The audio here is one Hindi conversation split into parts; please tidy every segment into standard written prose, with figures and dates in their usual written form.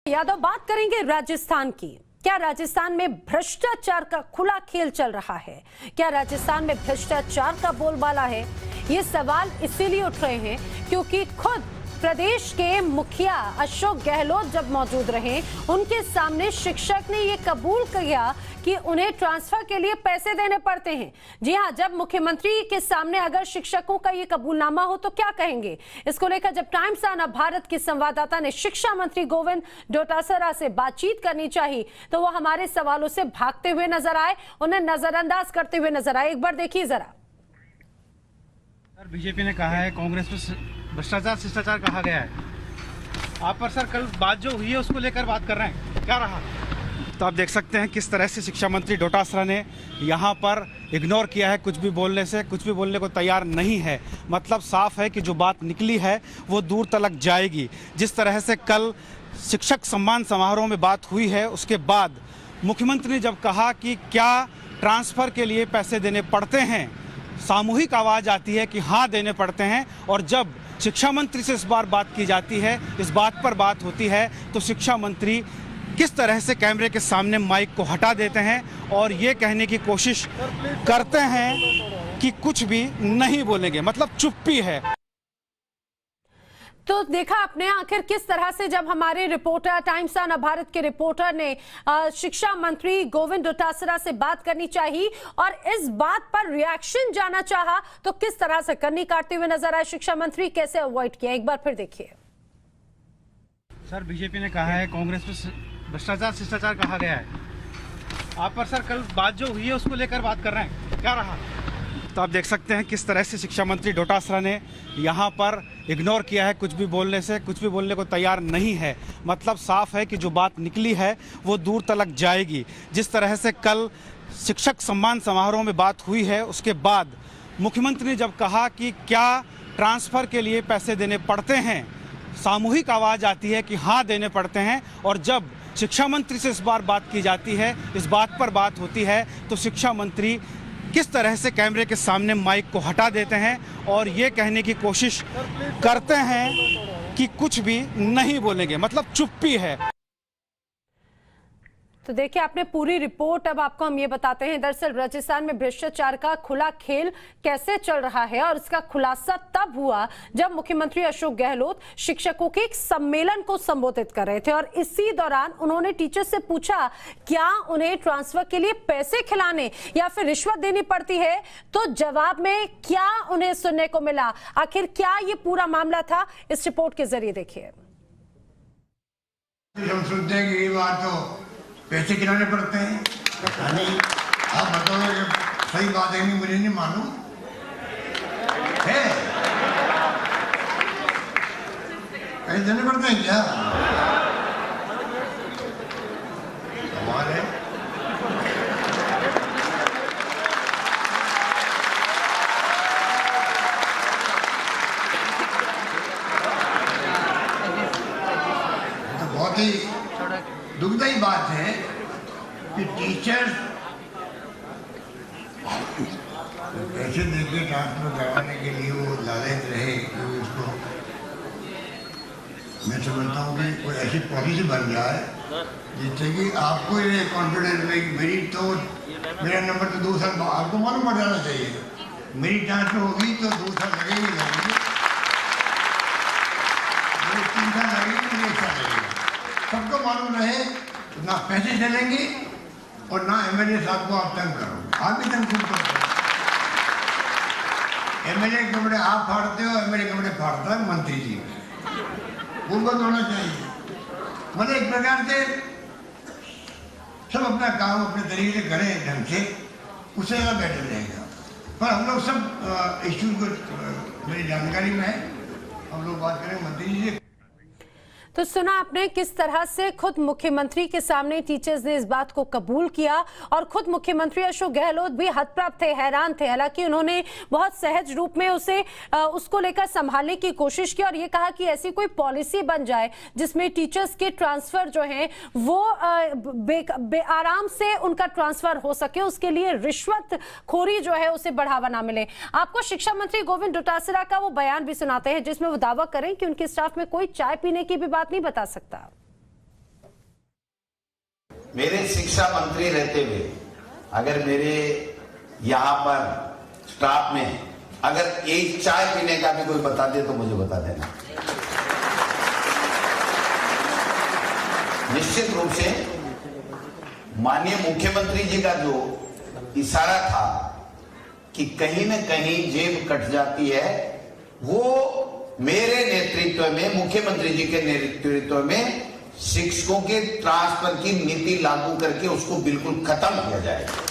यादव, बात करेंगे राजस्थान की। क्या राजस्थान में भ्रष्टाचार का खुला खेल चल रहा है? क्या राजस्थान में भ्रष्टाचार का बोलबाला है? ये सवाल इसीलिए उठ रहे हैं क्योंकि खुद प्रदेश के मुखिया अशोक गहलोत जब मौजूद रहे, उनके सामने शिक्षक ने ये कबूल किया कि उन्हें ट्रांसफर के लिए पैसे देने पड़ते हैं। जी हां, जब मुख्यमंत्री के सामने अगर शिक्षकों का ये कबूलनामा हो तो क्या कहेंगे? इसको लेकर जब टाइम्स ऑन भारत के संवाददाता ने शिक्षा मंत्री गोविंद डोटासरा से बातचीत करनी चाहिए तो वो हमारे सवालों से भागते हुए नजर आए, उन्हें नजरअंदाज करते हुए नजर आए। एक बार देखिए जरा। सर, बीजेपी ने कहा है कांग्रेस में भ्रष्टाचार शिष्टाचार कहा गया है। आप पर सर कल बात जो हुई है उसको लेकर बात कर रहे हैं, क्या रहा? तो आप देख सकते हैं किस तरह से शिक्षा मंत्री डोटासरा ने यहाँ पर इग्नोर किया है, कुछ भी बोलने से, कुछ भी बोलने को तैयार नहीं है। मतलब साफ है कि जो बात निकली है वो दूर तलक जाएगी। जिस तरह से कल शिक्षक सम्मान समारोह में बात हुई है, उसके बाद मुख्यमंत्री ने जब कहा कि क्या ट्रांसफ़र के लिए पैसे देने पड़ते हैं, सामूहिक आवाज़ आती है कि हाँ देने पड़ते हैं। और जब शिक्षा मंत्री से इस बार बात की जाती है, इस बात पर बात होती है, तो शिक्षा मंत्री किस तरह से कैमरे के सामने माइक को हटा देते हैं और ये कहने की कोशिश करते हैं कि कुछ भी नहीं बोलेंगे, मतलब चुप्पी है। तो देखा आपने आखिर किस तरह से जब हमारे रिपोर्टर, टाइम्स ऑन भारत के रिपोर्टर ने शिक्षा मंत्री गोविंद डोटासरा से बात करनी चाहिए और इस बात पर रिएक्शन जाना चाहा तो किस तरह से कन्नी काटते हुए नजर आए शिक्षा मंत्री, कैसे अवॉइड किया, एक बार फिर देखिए। सर, बीजेपी ने कहा है कांग्रेस में भ्रष्टाचार शिष्टाचार कहा गया है। आप पर सर कल बात जो हुई है उसको लेकर बात कर रहे हैं, क्या रहा? तो आप देख सकते हैं किस तरह से शिक्षा मंत्री डोटासरा ने यहाँ पर इग्नोर किया है, कुछ भी बोलने से, कुछ भी बोलने को तैयार नहीं है। मतलब साफ है कि जो बात निकली है वो दूर तलक जाएगी। जिस तरह से कल शिक्षक सम्मान समारोह में बात हुई है, उसके बाद मुख्यमंत्री ने जब कहा कि क्या ट्रांसफ़र के लिए पैसे देने पड़ते हैं, सामूहिक आवाज़ आती है कि हाँ देने पड़ते हैं। और जब शिक्षा मंत्री से इस बार बात की जाती है, इस बात पर बात होती है, तो शिक्षा मंत्री किस तरह से कैमरे के सामने माइक को हटा देते हैं और ये कहने की कोशिश करते हैं कि कुछ भी नहीं बोलेंगे, मतलब चुप्पी है। तो देखिए आपने पूरी रिपोर्ट, अब आपको हम ये बताते हैं। दरअसल राजस्थान में भ्रष्टाचार का खुला खेल कैसे चल रहा है और इसका खुलासा तब हुआ जब मुख्यमंत्री अशोक गहलोत शिक्षकों के एक सम्मेलन को संबोधित कर रहे थे और इसी दौरान उन्होंने टीचर से पूछा क्या उन्हें ट्रांसफर के लिए पैसे खिलाने या फिर रिश्वत देनी पड़ती है, तो जवाब में क्या उन्हें सुनने को मिला, आखिर क्या ये पूरा मामला था, इस रिपोर्ट के जरिए देखिए। पैसे खिलाने पड़ते हैं, नहीं आप बताओ, सही बात है, नहीं मुझे नहीं मालूम है, पैसे देने पड़ते हैं क्या? सवाल है। तो बहुत ही दुखदायी बात है कि टीचर्स पैसे देके ट्रांसफर करवाने के लिए वो लालच रहे कि उसको, मैं समझता हूँ कि कोई ऐसी पॉलिसी बन जाए जिससे कि आपको ये कॉन्फिडेंस रहे कि मेरी तो मेरा नंबर तो 2 साल आपको मालूम पड़ जाना चाहिए, मेरी ट्रांसफर होगी तो 2 साल लगेगी, मेरे 3 साल लगेगी, मेरे 1 साल लगेगा। सबको मालूम रहे, ना पैसे चलेंगे और ना एमएलए साहब को आप तंग करोगे, आप भी तंग खुद करते हो। एमएलए के कपड़े आप फाड़ते हो, एमएलए के कपड़े फाड़ता है मंत्री जी, वो बंद होना चाहिए। मतलब एक प्रकार से सब अपना काम अपने तरीके से करें ढंग से, उससे ज़्यादा बेटर रहेगा। पर हम लोग सब इश्यू को मेरी जानकारी में है, हम लोग बात करें मंत्री जी से। तो सुना आपने किस तरह से खुद मुख्यमंत्री के सामने टीचर्स ने इस बात को कबूल किया और खुद मुख्यमंत्री अशोक गहलोत भी हतप्रभ थे, हैरान थे। हालांकि उन्होंने बहुत सहज रूप में उसको लेकर संभालने की कोशिश की और ये कहा कि ऐसी कोई पॉलिसी बन जाए जिसमें टीचर्स के ट्रांसफर जो हैं वो आराम से उनका ट्रांसफर हो सके, उसके लिए रिश्वत खोरी जो है उसे बढ़ावा ना मिले। आपको शिक्षा मंत्री गोविंद डोटासरा का वो बयान भी सुनाते हैं जिसमें वो दावा करें कि उनके स्टाफ में कोई चाय पीने की भी बात नहीं बता सकता। मेरे शिक्षा मंत्री रहते हुए अगर मेरे यहाँ पर स्टाफ में अगर एक चाय पीने का भी कोई बता दे तो मुझे बता देना। निश्चित रूप से माननीय मुख्यमंत्री जी का जो इशारा था कि कहीं न कहीं जेब कट जाती है, वो मेरे नेतृत्व में, मुख्यमंत्री जी के नेतृत्व में शिक्षकों के ट्रांसफर की नीति लागू करके उसको बिल्कुल खत्म किया जाएगा।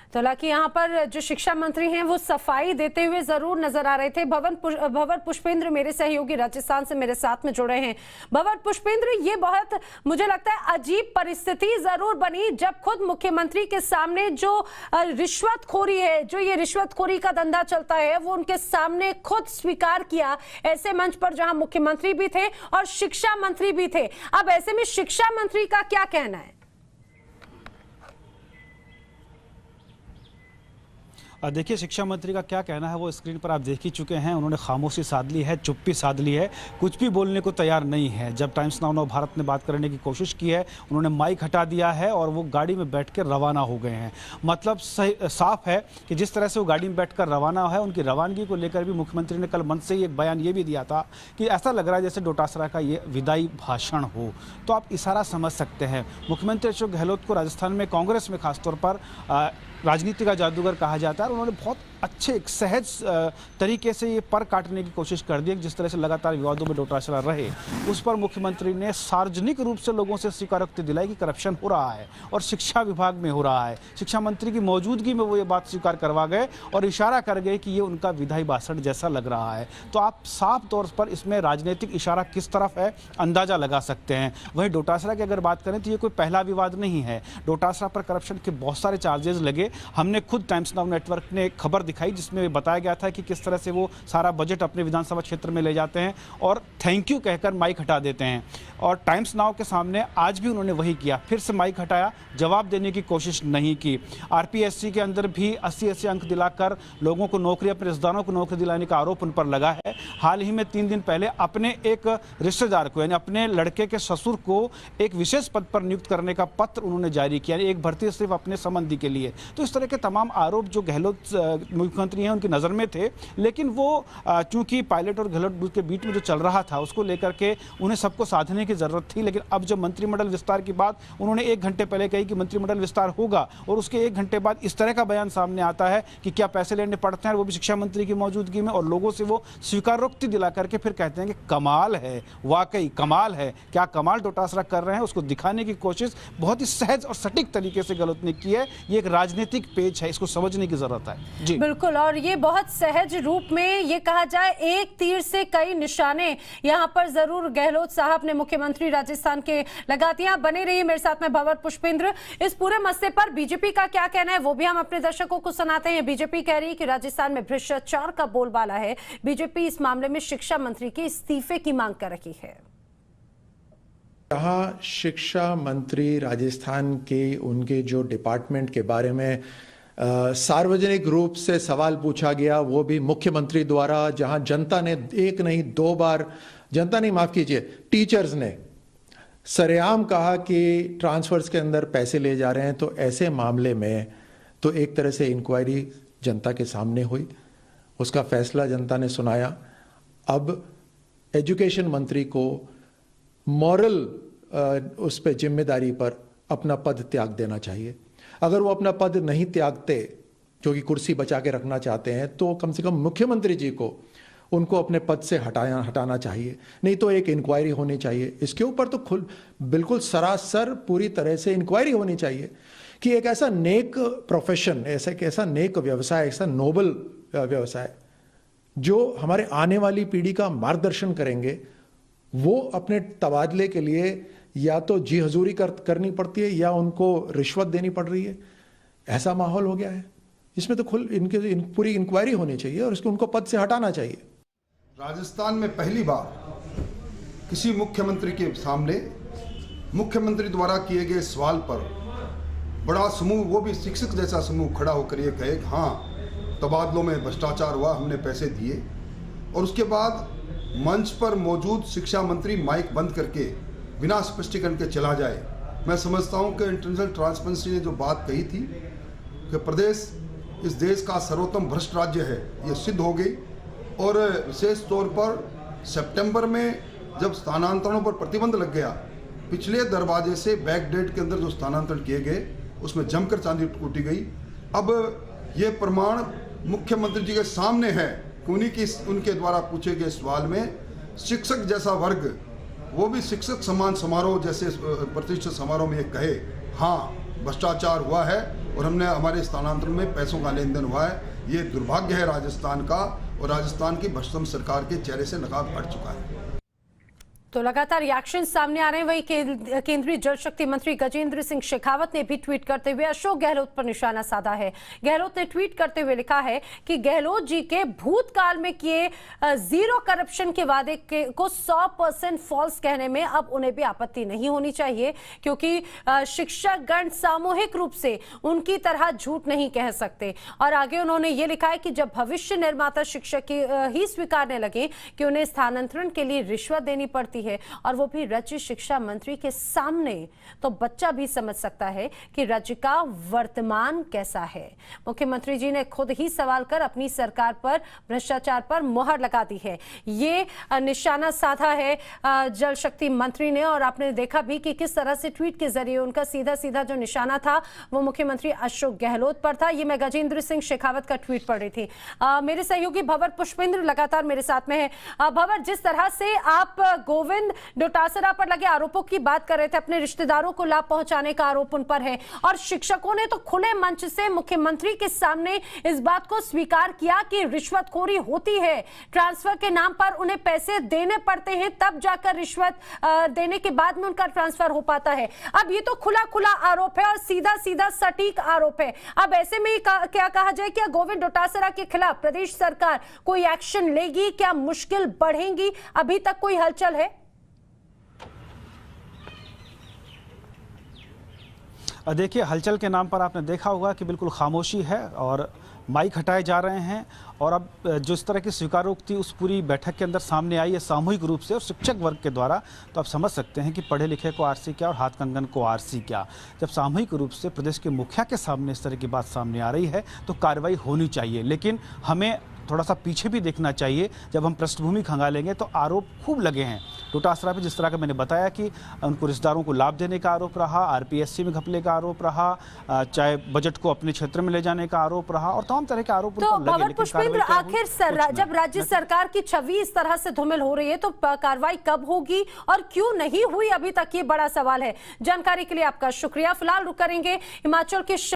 तो हालांकि यहाँ पर जो शिक्षा मंत्री हैं वो सफाई देते हुए जरूर नजर आ रहे थे। भंवर पुष्पेंद्र मेरे सहयोगी राजस्थान से मेरे साथ में जुड़े हैं। भंवर पुष्पेंद्र, ये बहुत मुझे लगता है अजीब परिस्थिति जरूर बनी जब खुद मुख्यमंत्री के सामने जो रिश्वतखोरी है, जो ये रिश्वतखोरी का धंधा चलता है, वो उनके सामने खुद स्वीकार किया, ऐसे मंच पर जहां मुख्यमंत्री भी थे और शिक्षा मंत्री भी थे। अब ऐसे में शिक्षा मंत्री का क्या कहना है? देखिए, शिक्षा मंत्री का क्या कहना है वो स्क्रीन पर आप देख ही चुके हैं। उन्होंने खामोशी साध ली है, चुप्पी साध ली है, कुछ भी बोलने को तैयार नहीं है। जब टाइम्स नाउ नव भारत ने बात करने की कोशिश की है, उन्होंने माइक हटा दिया है और वो गाड़ी में बैठ कर रवाना हो गए हैं। मतलब साफ है कि जिस तरह से वो गाड़ी में बैठकर रवाना है, उनकी रवानगी को लेकर भी मुख्यमंत्री ने कल मंच से ही एक बयान ये भी दिया था कि ऐसा लग रहा है जैसे डोटासरा का ये विदाई भाषण हो। तो आप इशारा समझ सकते हैं। मुख्यमंत्री अशोक गहलोत को राजस्थान में, कांग्रेस में खासतौर पर राजनीति का जादूगर कहा जाता है और उन्होंने बहुत अच्छे एक सहज तरीके से ये पर काटने की कोशिश कर दी। जिस तरह से लगातार विवादों में डोटासरा रहे, उस पर मुख्यमंत्री ने सार्वजनिक रूप से लोगों से स्वीकारोक्ति दिलाई कि करप्शन हो रहा है और शिक्षा विभाग में हो रहा है। शिक्षा मंत्री की मौजूदगी में वो ये बात स्वीकार करवा गए और इशारा कर गए कि ये उनका विधायी भाषण जैसा लग रहा है। तो आप साफ तौर पर इसमें राजनीतिक इशारा किस तरफ है अंदाजा लगा सकते हैं। वहीं डोटासरा की अगर बात करें तो ये कोई पहला विवाद नहीं है। डोटासरा पर करप्शन के बहुत सारे चार्जेस लगे। हमने खुद टाइम्स नाउ नेटवर्क ने खबर दिखाई जिसमें बताया गया था कि किस तरह से वो सारा बजट अपने विधानसभा क्षेत्र में ले जाते हैं और थैंक यू कहकर माइक हटा देते हैं। और टाइम्स नाउ के सामने आज भी उन्होंने वही किया, फिर से माइक हटाया, जवाब देने की कोशिश नहीं की। आरपीएससी के अंदर भी 80-80 अंक दिलाकर लोगों को नौकरी, अपने रिश्तेदारों को नौकरी दिलाने का आरोप उन पर लगा है। हाल ही में 3 दिन पहले अपने एक रिश्तेदार को, यानी अपने लड़के के ससुर को एक विशेष पद पर नियुक्त करने का पत्र उन्होंने जारी किया, एक भर्ती सिर्फ अपने संबंधी के लिए। तो इस तरह के तमाम आरोप जो गहलोत मुख्यमंत्री हैं उनकी नज़र में थे, लेकिन वो चूंकि पायलट और गहलोत के बीच में जो चल रहा था उसको लेकर के उन्हें सबको साधने की जरूरत थी। लेकिन अब जब मंत्रिमंडल विस्तार की बात उन्होंने 1 घंटे पहले कही कि मंत्रिमंडल विस्तार होगा और उसके 1 घंटे बाद इस तरह का बयान सामने आता है कि क्या पैसे लेने पड़ते हैं, वो भी शिक्षा मंत्री की मौजूदगी में, और लोगों से वो स्वीकारोक्ति दिला करके फिर कहते हैं कि कमाल है, वाकई कमाल है। क्या कमाल डोटासरा कर रहे हैं उसको दिखाने की कोशिश बहुत ही सहज और सटीक तरीके से गहलोत ने की है। ये एक राजनीतिक पेज है, इसको समझने की जरूरत है। जी बिल्कुल, और ये बहुत सहज रूप में ये कहा जाए एक तीर से कई निशाने यहाँ पर जरूर गहलोत साहब ने, मुख्यमंत्री राजस्थान के, लगा दिया। बने रहिए मेरे साथ में भंवर पुष्पेंद्र। इस पूरे मसले पर बीजेपी का क्या कहना है वो भी हम अपने दर्शकों को सुनाते हैं। बीजेपी कह रही है कि राजस्थान में भ्रष्टाचार का बोलबाला है। बीजेपी इस मामले में शिक्षा मंत्री के इस्तीफे की मांग कर रही है। जहाँ शिक्षा मंत्री राजस्थान के, उनके जो डिपार्टमेंट के बारे में सार्वजनिक रूप से सवाल पूछा गया, वो भी मुख्यमंत्री द्वारा, जहां जनता ने 1 नहीं 2 बार, जनता नहीं माफ कीजिए, टीचर्स ने सरेआम कहा कि ट्रांसफर्स के अंदर पैसे ले जा रहे हैं, तो ऐसे मामले में तो एक तरह से इंक्वायरी जनता के सामने हुई, उसका फैसला जनता ने सुनाया। अब एजुकेशन मंत्री को मॉरल उस पर जिम्मेदारी पर अपना पद त्याग देना चाहिए। अगर वो अपना पद नहीं त्यागते, जो कि कुर्सी बचा के रखना चाहते हैं, तो कम से कम मुख्यमंत्री जी को उनको अपने पद से हटाना चाहिए, नहीं तो एक इंक्वायरी होनी चाहिए। इसके ऊपर तो बिल्कुल सरासर पूरी तरह से इंक्वायरी होनी चाहिए कि एक ऐसा नेक प्रोफेशन, ऐसा नेक व्यवसाय, ऐसा नोबल व्यवसाय जो हमारे आने वाली पीढ़ी का मार्गदर्शन करेंगे, वो अपने तबादले के लिए या तो जी हजूरी करनी पड़ती है या उनको रिश्वत देनी पड़ रही है। ऐसा माहौल हो गया है। इसमें तो पूरी इंक्वायरी होनी चाहिए और उसको उनको पद से हटाना चाहिए। राजस्थान में पहली बार किसी मुख्यमंत्री के सामने मुख्यमंत्री द्वारा किए गए सवाल पर बड़ा समूह, वो भी शिक्षक जैसा समूह, खड़ा होकर ये कहे कि हाँ तबादलों में भ्रष्टाचार हुआ, हमने पैसे दिए, और उसके बाद मंच पर मौजूद शिक्षा मंत्री माइक बंद करके बिना स्पष्टीकरण के चला जाए। मैं समझता हूं कि इंटरनेशनल ट्रांसपेरेंसी ने जो बात कही थी कि प्रदेश इस देश का सर्वोत्तम भ्रष्ट राज्य है, ये सिद्ध हो गई। और विशेष तौर पर सितंबर में जब स्थानांतरणों पर प्रतिबंध लग गया, पिछले दरवाजे से बैक डेट के अंदर जो स्थानांतरण किए गए उसमें जमकर चांदी कूटी गई। अब ये प्रमाण मुख्यमंत्री जी के सामने है कि उनके द्वारा पूछे गए सवाल में शिक्षक जैसा वर्ग, वो भी शिक्षक सम्मान समारोह जैसे प्रतिष्ठित समारोह में ये कहे हाँ भ्रष्टाचार हुआ है और हमने हमारे स्थानांतरण में पैसों का लेन देन हुआ है, ये दुर्भाग्य है राजस्थान का। और राजस्थान की भ्रष्टतम सरकार के चेहरे से नकाब हट चुका है। तो लगातार रिएक्शन सामने आ रहे हैं। वही केंद्रीय जल शक्ति मंत्री गजेंद्र सिंह शेखावत ने भी ट्वीट करते हुए अशोक गहलोत पर निशाना साधा है। गहलोत ने ट्वीट करते हुए लिखा है कि गहलोत जी के भूतकाल में किए जीरो करप्शन के वादे को 100% फॉल्स कहने में अब उन्हें भी आपत्ति नहीं होनी चाहिए, क्योंकि शिक्षकगण सामूहिक रूप से उनकी तरह झूठ नहीं कह सकते। और आगे उन्होंने ये लिखा है कि जब भविष्य निर्माता शिक्षक ही स्वीकारने लगे कि उन्हें स्थानांतरण के लिए रिश्वत देनी पड़ती है और वो भी राज्य शिक्षा मंत्री के सामने, तो बच्चा भी समझ सकता है कि राज्य का वर्तमान कैसा है। मुख्यमंत्री जी ने खुद ही सवाल कर अपनी सरकार पर भ्रष्टाचार पर मुहर लगा दी है। ये निशाना साधा है जल शक्ति मंत्री ने। और आपने देखा भी कि किस तरह से ट्वीट के जरिए उनका सीधा सीधा जो निशाना था वो मुख्यमंत्री अशोक गहलोत पर था। ये मैं गजेंद्र सिंह शेखावत का ट्वीट पढ़ रही थी। मेरे सहयोगी भंवर पुष्पेंद्र लगातार मेरे साथ में है। भंवर, जिस तरह से आप गोविंद डोटासरा पर लगे आरोपों की बात कर रहे थे, अपने रिश्तेदारों को लाभ पहुंचाने का आरोप उन पर है, और शिक्षकों ने तो खुले मंच से मुख्यमंत्री के सामने इस बात को स्वीकार किया कि रिश्वतखोरी होती है, ट्रांसफर के नाम पर उन्हें पैसे देने पड़ते हैं, तब जाकर रिश्वत देने के बाद में उनका ट्रांसफर हो पाता है। अब ये तो खुला खुला आरोप है और सीधा सीधा सटीक आरोप है। अब ऐसे में क्या कहा जाए, क्या गोविंद डोटासरा के खिलाफ प्रदेश सरकार कोई एक्शन लेगी? क्या मुश्किल बढ़ेंगी? अभी तक कोई हलचल है? देखिए, हलचल के नाम पर आपने देखा होगा कि बिल्कुल खामोशी है और माइक हटाए जा रहे हैं। और अब जो इस तरह की स्वीकारोक्ति उस पूरी बैठक के अंदर सामने आई है सामूहिक रूप से और शिक्षक वर्ग के द्वारा, तो आप समझ सकते हैं कि पढ़े लिखे को आरसी क्या और हाथ कंगन को आरसी क्या। जब सामूहिक रूप से प्रदेश के मुखिया के सामने इस तरह की बात सामने आ रही है तो कार्रवाई होनी चाहिए, लेकिन हमें थोड़ा सा पीछे भी देखना चाहिए। जब हम पृष्ठभूमि खंगालेंगे तो आरोप खूब लगे हैं डोटासरा पे, जिस तरह का मैंने बताया कि उनको रिश्तेदारों को लाभ देने का आरोप रहा, आरपीएससी में घपले का आरोप रहा, चाहे बजट को अपने क्षेत्र में ले जाने का आरोप रहा, और तमाम तरह के आरोप तो भंवर पुष्पेंद्र, आखिर जब राज्य सरकार की छवि इस तरह से धूमिल हो रही है तो कार्रवाई कब होगी और क्यों नहीं हुई अभी तक, ये बड़ा सवाल है। जानकारी के लिए आपका शुक्रिया। फिलहाल रुक करेंगे हिमाचल के